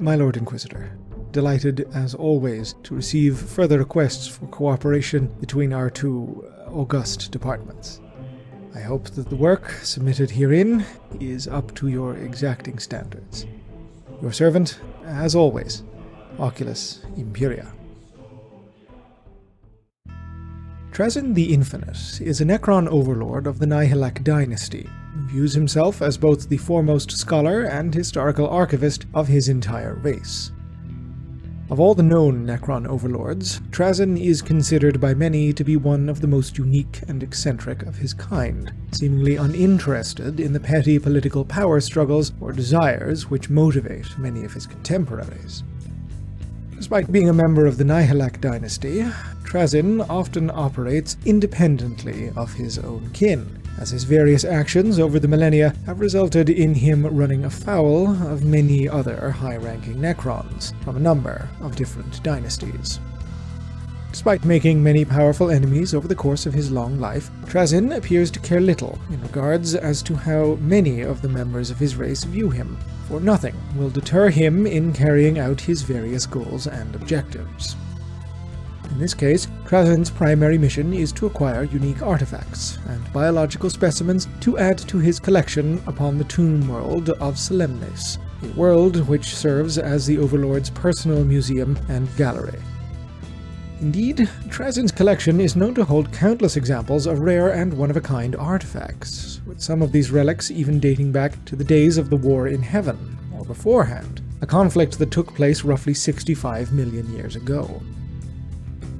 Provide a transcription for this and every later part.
My Lord Inquisitor, delighted as always to receive further requests for cooperation between our two august departments. I hope that the work submitted herein is up to your exacting standards. Your servant, as always, Oculus Imperia. Trazyn the Infinite is a Necron overlord of the Nihilak dynasty, who views himself as both the foremost scholar and historical archivist of his entire race. Of all the known Necron overlords, Trazyn is considered by many to be one of the most unique and eccentric of his kind, seemingly uninterested in the petty political power struggles or desires which motivate many of his contemporaries. Despite being a member of the Nihilak dynasty, Trazyn often operates independently of his own kin, as his various actions over the millennia have resulted in him running afoul of many other high-ranking Necrons from a number of different dynasties. Despite making many powerful enemies over the course of his long life, Trazyn appears to care little in regards as to how many of the members of his race view him, for nothing will deter him in carrying out his various goals and objectives. In this case, Trazyn's primary mission is to acquire unique artifacts and biological specimens to add to his collection upon the tomb world of Solemnis, a world which serves as the Overlord's personal museum and gallery. Indeed, Trazyn's collection is known to hold countless examples of rare and one-of-a-kind artifacts, with some of these relics even dating back to the days of the War in Heaven, or beforehand, a conflict that took place roughly 65 million years ago.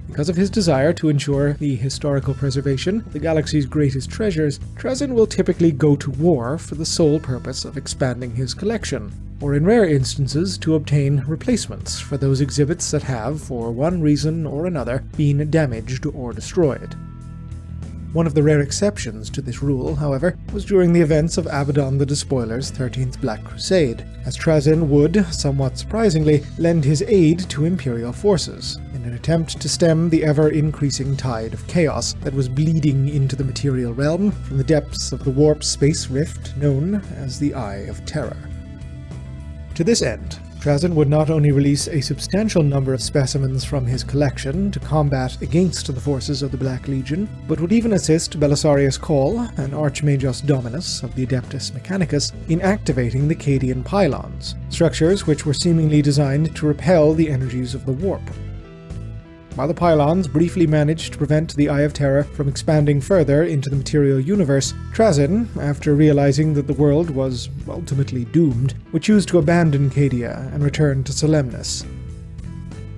Because of his desire to ensure the historical preservation of the galaxy's greatest treasures, Trazyn will typically go to war for the sole purpose of expanding his collection, or in rare instances to obtain replacements for those exhibits that have, for one reason or another, been damaged or destroyed. One of the rare exceptions to this rule, however, was during the events of Abaddon the Despoiler's 13th Black Crusade, as Trazyn would, somewhat surprisingly, lend his aid to Imperial forces, in an attempt to stem the ever-increasing tide of chaos that was bleeding into the material realm from the depths of the warp space rift known as the Eye of Terror. To this end, Trazyn would not only release a substantial number of specimens from his collection to combat against the forces of the Black Legion, but would even assist Belisarius Cawl, an Archmagus Dominus of the Adeptus Mechanicus, in activating the Cadian pylons, structures which were seemingly designed to repel the energies of the warp. While the pylons briefly managed to prevent the Eye of Terror from expanding further into the material universe, Trazyn, after realizing that the world was ultimately doomed, would choose to abandon Cadia and return to Solemnis.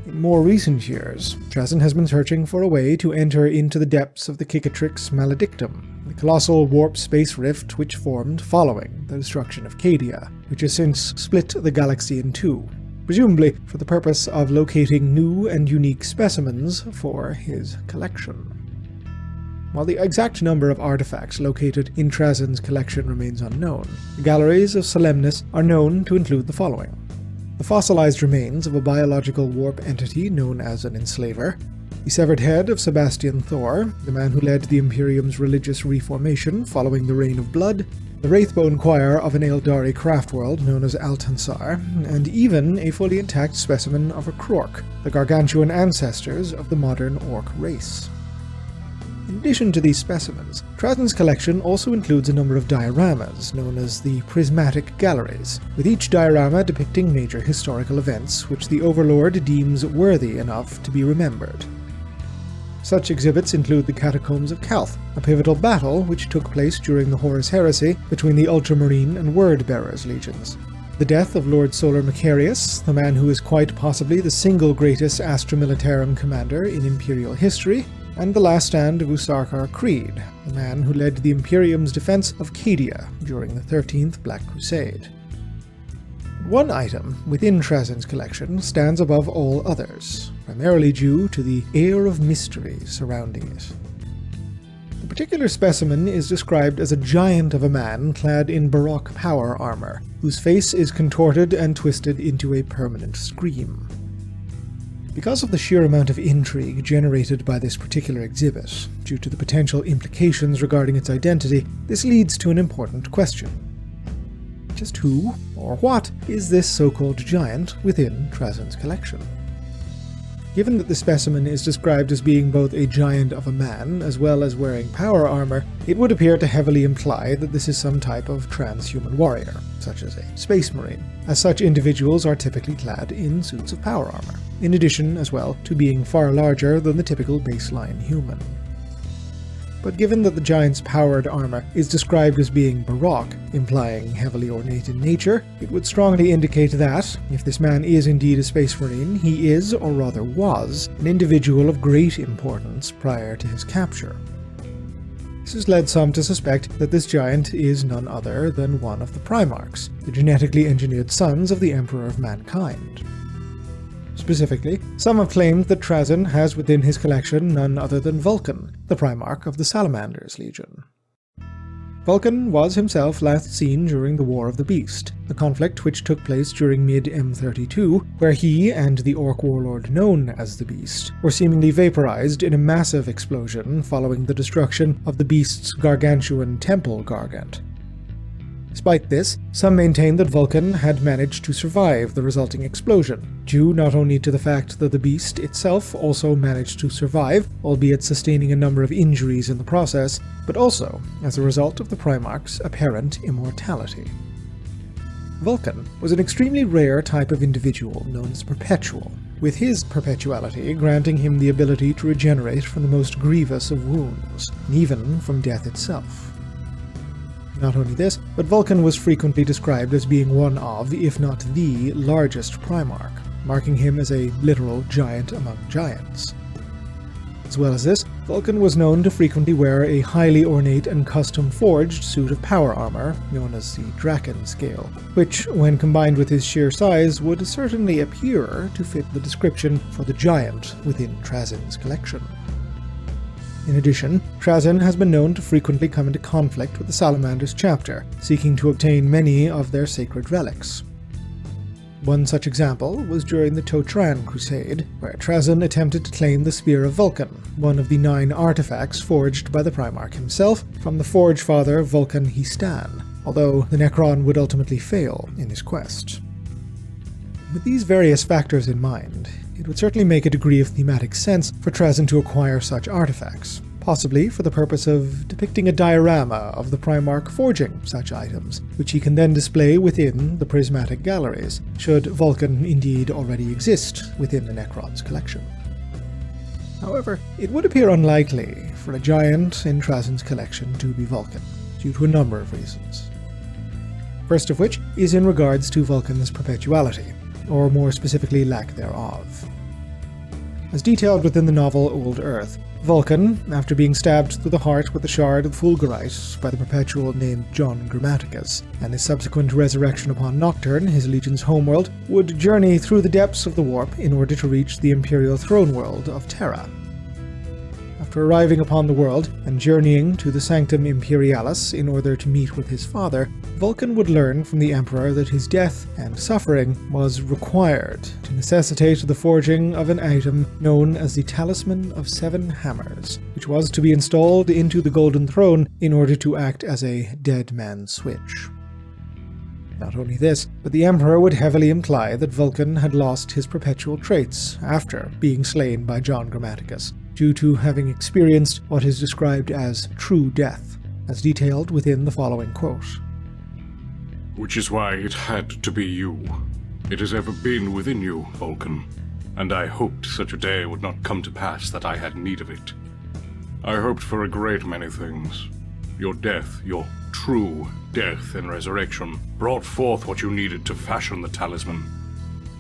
In more recent years, Trazyn has been searching for a way to enter into the depths of the Cicatrix Maledictum, the colossal warp space rift which formed following the destruction of Cadia, which has since split the galaxy in two, presumably for the purpose of locating new and unique specimens for his collection. While the exact number of artifacts located in Trazyn's collection remains unknown, the galleries of Solemnis are known to include the following: the fossilized remains of a biological warp entity known as an enslaver, the severed head of Sebastian Thor, the man who led the Imperium's religious reformation following the Reign of Blood, the Wraithbone Choir of an Eldari craftworld known as Altansar, and even a fully intact specimen of a Krork, the gargantuan ancestors of the modern Orc race. In addition to these specimens, Trazyn's collection also includes a number of dioramas known as the Prismatic Galleries, with each diorama depicting major historical events which the Overlord deems worthy enough to be remembered. Such exhibits include the Catacombs of Calth, a pivotal battle which took place during the Horus Heresy between the Ultramarine and Word-Bearers legions, the death of Lord Solar Macarius, the man who is quite possibly the single greatest Astra Militarum commander in Imperial history, and the last stand of Usarkar Creed, the man who led the Imperium's defense of Cadia during the 13th Black Crusade. One item within Trazyn's collection stands above all others, primarily due to the air of mystery surrounding it. The particular specimen is described as a giant of a man clad in Baroque power armour, whose face is contorted and twisted into a permanent scream. Because of the sheer amount of intrigue generated by this particular exhibit, due to the potential implications regarding its identity, this leads to an important question. Just who, or what, is this so-called giant within Trazyn's collection? Given that the specimen is described as being both a giant of a man as well as wearing power armor, it would appear to heavily imply that this is some type of transhuman warrior, such as a space marine, as such individuals are typically clad in suits of power armor, in addition as well to being far larger than the typical baseline human. But given that the giant's powered armor is described as being Baroque, implying heavily ornate in nature, it would strongly indicate that, if this man is indeed a space marine, he is, or rather was, an individual of great importance prior to his capture. This has led some to suspect that this giant is none other than one of the Primarchs, the genetically engineered sons of the Emperor of Mankind. Specifically, some have claimed that Trazyn has within his collection none other than Vulcan, the Primarch of the Salamanders Legion. Vulcan was himself last seen during the War of the Beast, a conflict which took place during mid-M32, where he and the Orc warlord known as the Beast were seemingly vaporized in a massive explosion following the destruction of the Beast's gargantuan temple Gargant. Despite this, some maintain that Vulcan had managed to survive the resulting explosion, due not only to the fact that the beast itself also managed to survive, albeit sustaining a number of injuries in the process, but also as a result of the Primarch's apparent immortality. Vulcan was an extremely rare type of individual known as Perpetual, with his perpetuality granting him the ability to regenerate from the most grievous of wounds, and even from death itself. Not only this, but Vulcan was frequently described as being one of, if not the, largest Primarch, marking him as a literal giant among giants. As well as this, Vulcan was known to frequently wear a highly ornate and custom-forged suit of power armor, known as the Draken Scale, which, when combined with his sheer size, would certainly appear to fit the description for the giant within Trazyn's collection. In addition, Trazyn has been known to frequently come into conflict with the Salamanders chapter, seeking to obtain many of their sacred relics. One such example was during the Totran Crusade, where Trazyn attempted to claim the Spear of Vulcan, one of the 9 artifacts forged by the Primarch himself from the Forge Father Vulcan Histan, although the Necron would ultimately fail in his quest. With these various factors in mind, it would certainly make a degree of thematic sense for Trazyn to acquire such artifacts, possibly for the purpose of depicting a diorama of the Primarch forging such items, which he can then display within the prismatic galleries, should Vulcan indeed already exist within the Necron's collection. However, it would appear unlikely for a giant in Trazyn's collection to be Vulcan, due to a number of reasons. First of which is in regards to Vulcan's perpetuality, or more specifically lack thereof. As detailed within the novel Old Earth, Vulcan, after being stabbed through the heart with a shard of fulgurite by the Perpetual named John Grammaticus, and his subsequent resurrection upon Nocturne, his legion's homeworld, would journey through the depths of the warp in order to reach the Imperial throne world of Terra. After arriving upon the world and journeying to the Sanctum Imperialis in order to meet with his father, Vulcan would learn from the Emperor that his death and suffering was required to necessitate the forging of an item known as the Talisman of 7 Hammers, which was to be installed into the Golden Throne in order to act as a dead man's switch. Not only this, but the Emperor would heavily imply that Vulcan had lost his perpetual traits after being slain by John Grammaticus, due to having experienced what is described as true death, as detailed within the following quote. Which is why it had to be you. It has ever been within you, Vulcan, and I hoped such a day would not come to pass that I had need of it. I hoped for a great many things. Your death, your true death and resurrection, brought forth what you needed to fashion the talisman.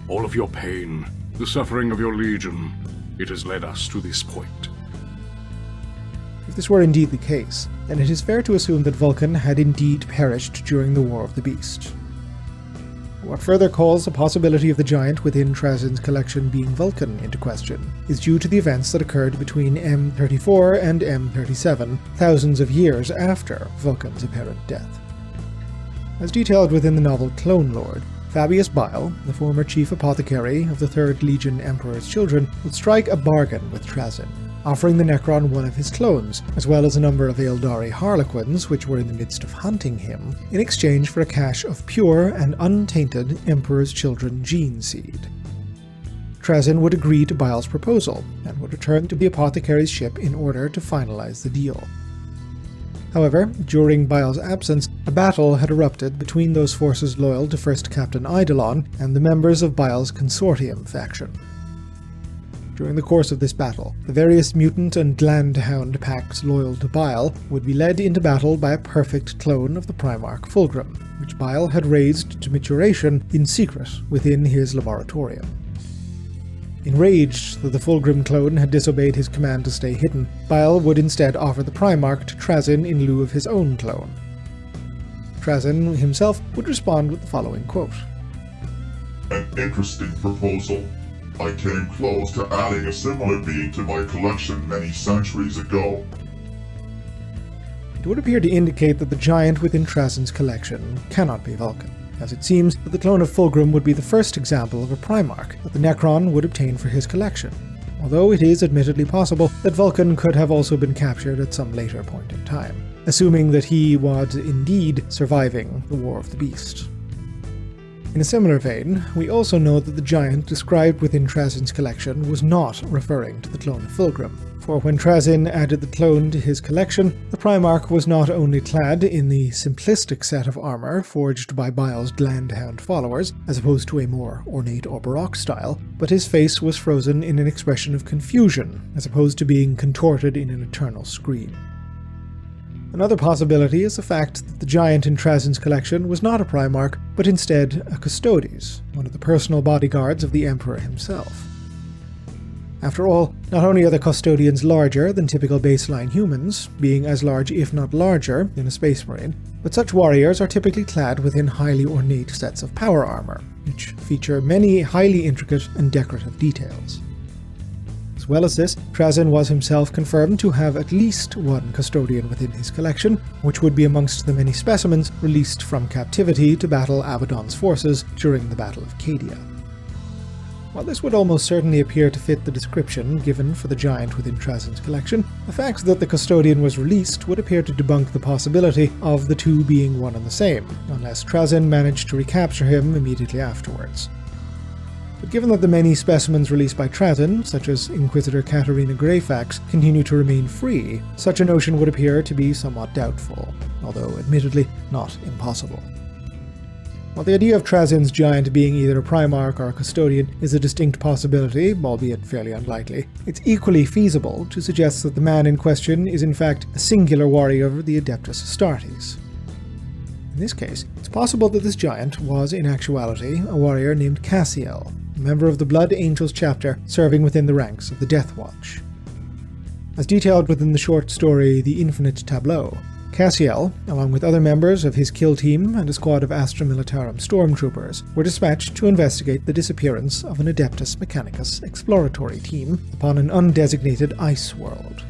All of your pain, the suffering of your legion, it has led us to this point. If this were indeed the case, then it is fair to assume that Vulcan had indeed perished during the War of the Beast. What further calls the possibility of the giant within Trazyn's collection being Vulcan into question is due to the events that occurred between M34 and M37, thousands of years after Vulcan's apparent death. As detailed within the novel Clone Lord, Fabius Bile, the former chief apothecary of the 3rd Legion Emperor's Children, would strike a bargain with Trazyn, offering the Necron one of his clones, as well as a number of Eldari harlequins which were in the midst of hunting him, in exchange for a cache of pure and untainted Emperor's Children gene seed. Trazyn would agree to Bial's proposal, and would return to the apothecary's ship in order to finalize the deal. However, during Bial's absence, a battle had erupted between those forces loyal to First Captain Eidolon and the members of Bial's Consortium faction. During the course of this battle, the various mutant and glandhound packs loyal to Bial would be led into battle by a perfect clone of the Primarch Fulgrim, which Bial had raised to maturation in secret within his laboratorium. Enraged that the Fulgrim clone had disobeyed his command to stay hidden, Bial would instead offer the Primarch to Trazyn in lieu of his own clone. Trazyn himself would respond with the following quote: "An interesting proposal. I came close to adding a similar being to my collection many centuries ago." It would appear to indicate that the giant within Trazyn's collection cannot be Vulcan, as it seems that the clone of Fulgrim would be the first example of a Primarch that the Necron would obtain for his collection, although it is admittedly possible that Vulcan could have also been captured at some later point in time, assuming that he was indeed surviving the War of the Beast. In a similar vein, we also know that the giant described within Trazyn's collection was not referring to the clone of Fulgrim, for when Trazyn added the clone to his collection, the Primarch was not only clad in the simplistic set of armour forged by Bial's Glandhound followers, as opposed to a more ornate or Baroque style, but his face was frozen in an expression of confusion, as opposed to being contorted in an eternal scream. Another possibility is the fact that the giant in Trazyn's collection was not a Primarch, but instead a Custodes, one of the personal bodyguards of the Emperor himself. After all, not only are the Custodians larger than typical baseline humans, being as large if not larger than a Space Marine, but such warriors are typically clad within highly ornate sets of power armor, which feature many highly intricate and decorative details. As well as this, Trazyn was himself confirmed to have at least one Custodian within his collection, which would be amongst the many specimens released from captivity to battle Abaddon's forces during the Battle of Cadia. While this would almost certainly appear to fit the description given for the giant within Trazyn's collection, the fact that the Custodian was released would appear to debunk the possibility of the two being one and the same, unless Trazyn managed to recapture him immediately afterwards. But given that the many specimens released by Trazyn, such as Inquisitor Katarina Greyfax, continue to remain free, such a notion would appear to be somewhat doubtful, although admittedly not impossible. While the idea of Trazyn's giant being either a Primarch or a Custodian is a distinct possibility, albeit fairly unlikely, it's equally feasible to suggest that the man in question is in fact a singular warrior of the Adeptus Astartes. In this case, it's possible that this giant was in actuality a warrior named Cassiel, a member of the Blood Angels chapter serving within the ranks of the Death Watch. As detailed within the short story The Infinite Tableau, Cassiel, along with other members of his kill team and a squad of Astra Militarum stormtroopers, were dispatched to investigate the disappearance of an Adeptus Mechanicus exploratory team upon an undesignated ice world.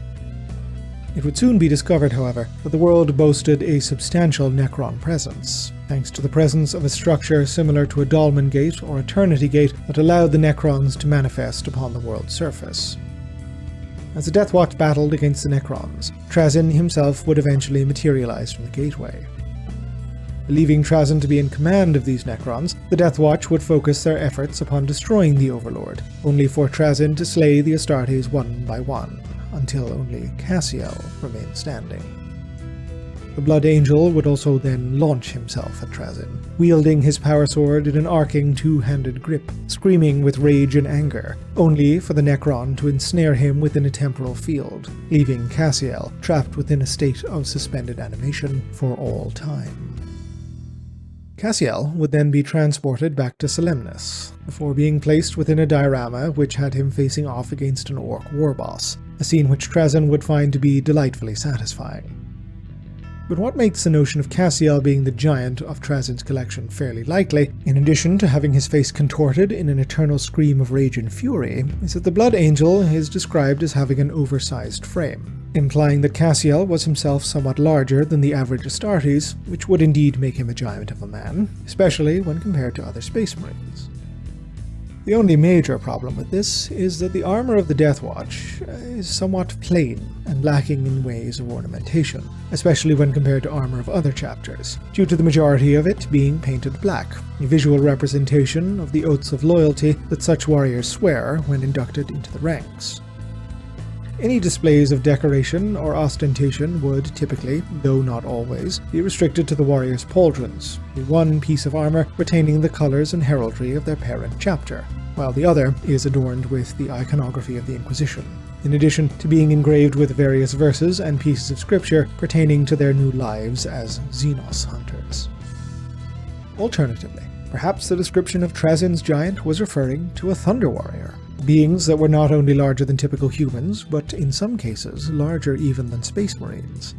It would soon be discovered, however, that the world boasted a substantial Necron presence, thanks to the presence of a structure similar to a Dolmen Gate or Eternity Gate that allowed the Necrons to manifest upon the world's surface. As the Death Watch battled against the Necrons, Trazyn himself would eventually materialize from the gateway. Believing Trazyn to be in command of these Necrons, the Death Watch would focus their efforts upon destroying the Overlord, only for Trazyn to slay the Astartes one by one, until only Cassiel remained standing. The Blood Angel would also then launch himself at Trazyn, wielding his power sword in an arcing two-handed grip, screaming with rage and anger, only for the Necron to ensnare him within a temporal field, leaving Cassiel trapped within a state of suspended animation for all time. Cassiel would then be transported back to Solemnus, before being placed within a diorama which had him facing off against an orc warboss, a scene which Trazyn would find to be delightfully satisfying. But what makes the notion of Cassiel being the giant of Trazyn's collection fairly likely, in addition to having his face contorted in an eternal scream of rage and fury, is that the Blood Angel is described as having an oversized frame, implying that Cassiel was himself somewhat larger than the average Astartes, which would indeed make him a giant of a man, especially when compared to other Space Marines. The only major problem with this is that the armor of the Death Watch is somewhat plain and lacking in ways of ornamentation, especially when compared to armor of other chapters, due to the majority of it being painted black, a visual representation of the oaths of loyalty that such warriors swear when inducted into the ranks. Any displays of decoration or ostentation would typically, though not always, be restricted to the warriors' pauldrons, the one piece of armor retaining the colors and heraldry of their parent chapter, while the other is adorned with the iconography of the Inquisition, in addition to being engraved with various verses and pieces of scripture pertaining to their new lives as Xenos hunters. Alternatively, perhaps the description of Trazyn's giant was referring to a Thunder Warrior, beings that were not only larger than typical humans, but in some cases larger even than Space Marines.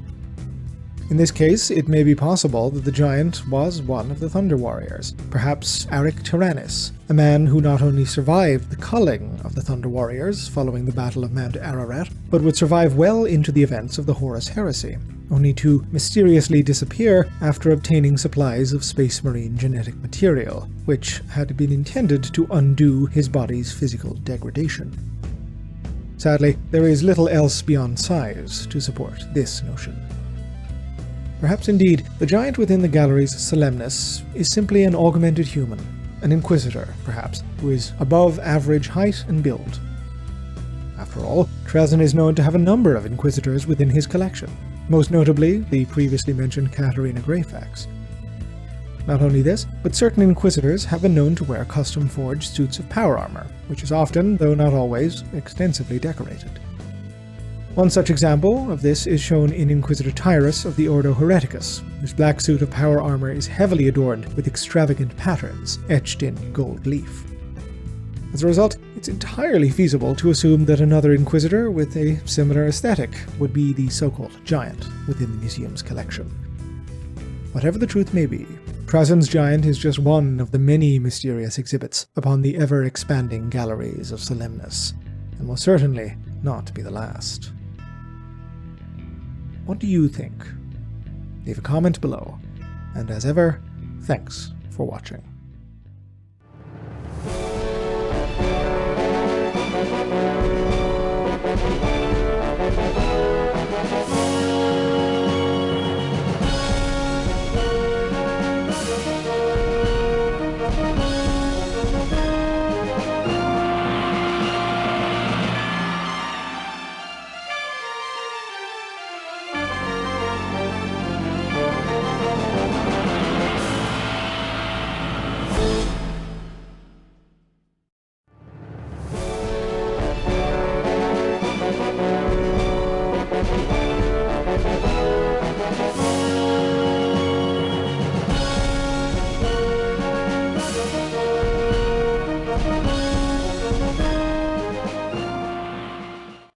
In this case, it may be possible that the giant was one of the Thunder Warriors, perhaps Aric Tyrannus, a man who not only survived the culling of the Thunder Warriors following the Battle of Mount Ararat, but would survive well into the events of the Horus Heresy, only to mysteriously disappear after obtaining supplies of Space Marine genetic material, which had been intended to undo his body's physical degradation. Sadly, there is little else beyond size to support this notion. Perhaps indeed, the giant within the gallery's Solemnis is simply an augmented human, an inquisitor, perhaps, who is above average height and build. After all, Trazyn is known to have a number of inquisitors within his collection, most notably the previously mentioned Katarina Greyfax. Not only this, but certain inquisitors have been known to wear custom-forged suits of power armor, which is often, though not always, extensively decorated. One such example of this is shown in Inquisitor Tyrus of the Ordo Hereticus, whose black suit of power armor is heavily adorned with extravagant patterns etched in gold leaf. As a result, it's entirely feasible to assume that another Inquisitor with a similar aesthetic would be the so-called giant within the museum's collection. Whatever the truth may be, Trazyn's giant is just one of the many mysterious exhibits upon the ever-expanding galleries of Solemnis, and will certainly not be the last. What do you think? Leave a comment below, and as ever, thanks for watching.